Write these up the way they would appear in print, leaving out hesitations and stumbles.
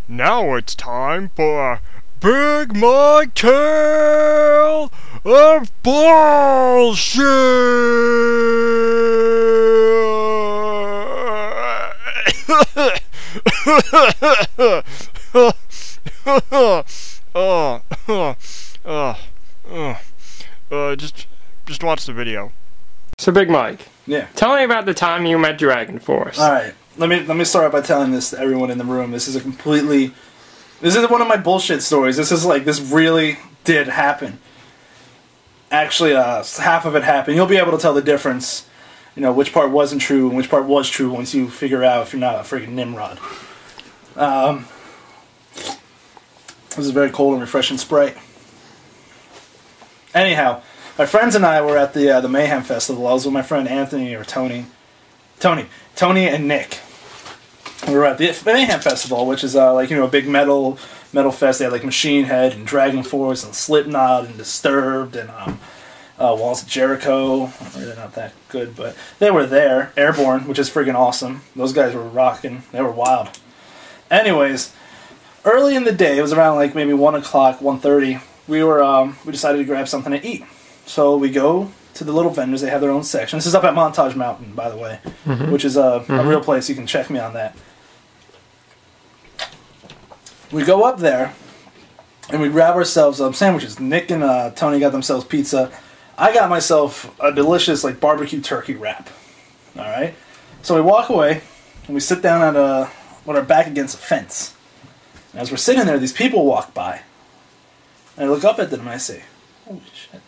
Now it's time for Big Mike Tale of Bullshit! Just watch the video. So Big Mike, yeah. Tell me about the time you met DragonForce. All right, let me start out by telling this to everyone in the room. This is one of my bullshit stories. This really did happen. Actually, half of it happened. You'll be able to tell the difference, you know, which part wasn't true and which part was true once you figure out if you're not a freaking Nimrod. This is a very cold and refreshing Sprite. Anyhow, my friends and I were at the Mayhem Festival. I was with my friend Anthony or Tony and Nick. We were at the Mayhem Festival, which is a big metal fest. They had like Machine Head and DragonForce and Slipknot and Disturbed and Walls of Jericho. They're not that good, but they were there. Airborne, which is friggin' awesome. Those guys were rocking. They were wild. Anyways, early in the day, it was around like maybe 1 o'clock, 1:30. We decided to grab something to eat. So we go to the little vendors. They have their own section. This is up at Montage Mountain, by the way, which is a real place. You can check me on that. We go up there, and we grab ourselves sandwiches. Nick and Tony got themselves pizza. I got myself a delicious barbecue turkey wrap. All right. So we walk away, and we sit down with our back against a fence. And as we're sitting there, these people walk by. And I look up at them and I say, "Holy shit.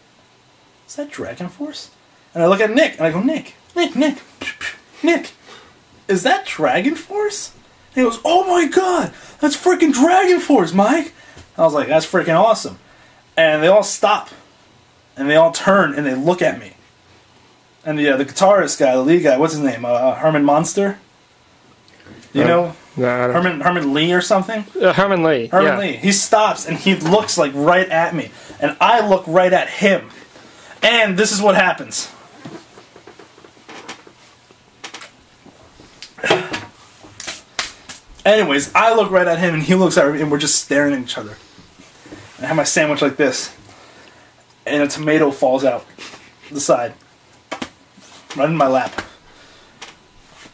Is that DragonForce?" And I look at Nick, and I go, Nick, is that DragonForce? And he goes, "Oh my god, that's freaking DragonForce, Mike!" I was like, "That's freaking awesome." And they all stop, and they all turn, and they look at me. And the guitarist guy, the lead guy, what's his name? Herman Monster? You know? No, Herman Lee or something? Herman Lee. Herman Lee. He stops, and he looks right at me. And I look right at him. And this is what happens. Anyways, I look right at him, and he looks at me, and we're just staring at each other. I have my sandwich like this, and a tomato falls out the side, right in my lap.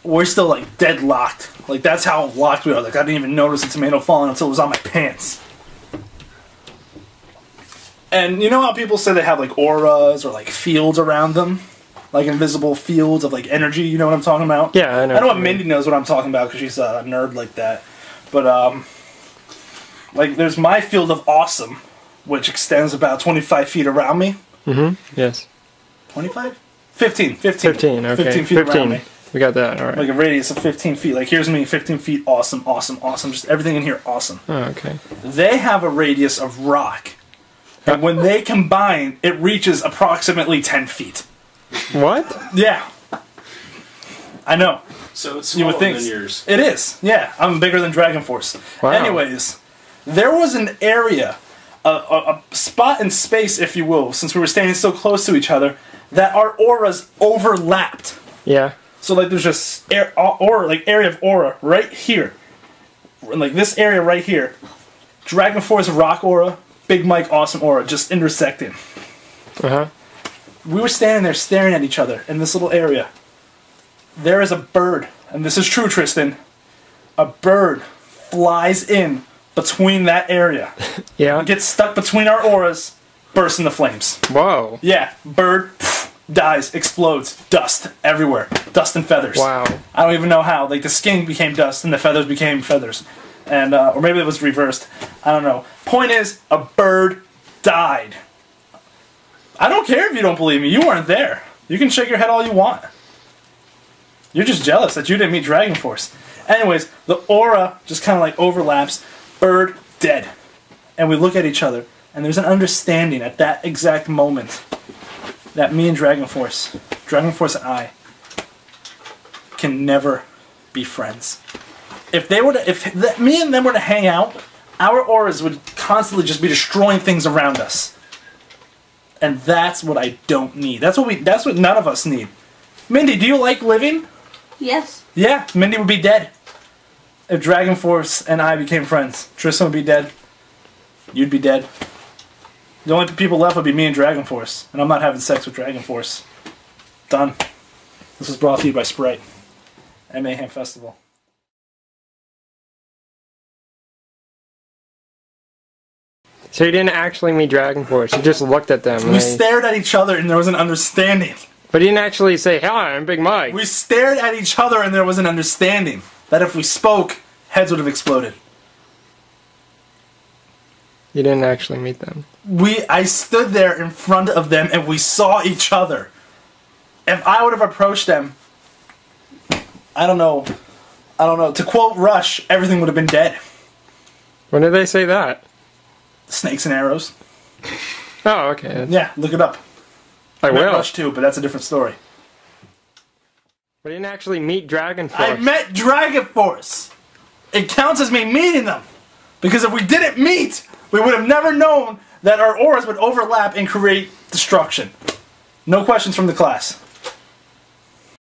We're still deadlocked. That's how locked we are. I didn't even notice the tomato falling until it was on my pants. And you know how people say they have auras or fields around them? Invisible fields of energy, you know what I'm talking about? Yeah, I know. I know what Mindy knows what I'm talking about because she's a nerd like that. But there's my field of awesome, which extends about 25 feet around me. Yes. 25? 15. 15, okay. 15 feet around me. We got that, alright. A radius of 15 feet. Here's me, 15 feet, awesome. Just everything in here, awesome. Oh, okay. They have a radius of rock. And when they combine, it reaches approximately 10 feet. What? Yeah. I know. So it's smaller than yours. It is. Yeah, I'm bigger than DragonForce. Wow. Anyways, there was an area, a spot in space, if you will, since we were standing so close to each other, that our auras overlapped. Yeah. So there's just area of aura right here, this area right here. DragonForce rock aura, Big Mike awesome aura, just intersecting. We were standing there staring at each other in this little area. There is a bird, and this is true, Tristan. A bird flies in between that area. Yeah. Gets stuck between our auras, bursts into flames. Whoa. Yeah, bird dies, explodes, dust everywhere, dust and feathers. Wow. I don't even know how. The skin became dust and the feathers became feathers, and or maybe it was reversed. I don't know. Point is, a bird died. I don't care if you don't believe me. You weren't there. You can shake your head all you want. You're just jealous that you didn't meet DragonForce. Anyways, the aura just kind of overlaps. Bird dead, and we look at each other, and there's an understanding at that exact moment that me and DragonForce and I, can never be friends. If me and them were to hang out, our auras would constantly just be destroying things around us. And that's what I don't need. That's what none of us need. Mindy, do you like living? Yes. Yeah, Mindy would be dead. if DragonForce and I became friends, Tristan would be dead. You'd be dead. The only people left would be me and DragonForce, and I'm not having sex with DragonForce. Done. This was brought to you by Sprite at Mayhem Festival. So you didn't actually meet DragonForce, you just looked at them. We stared at each other and there was an understanding. But you didn't actually say, "Hi, I'm Big Mike." We stared at each other and there was an understanding that if we spoke, heads would have exploded. You didn't actually meet them. I stood there in front of them and we saw each other. If I would have approached them, I don't know. To quote Rush, everything would have been dead. When did they say that? Snakes and arrows. Oh, okay. Yeah, look it up. I will. Rush too, but that's a different story. But you didn't actually meet DragonForce. I met DragonForce. It counts as me meeting them. Because if we didn't meet, we would have never known that our auras would overlap and create destruction. No questions from the class.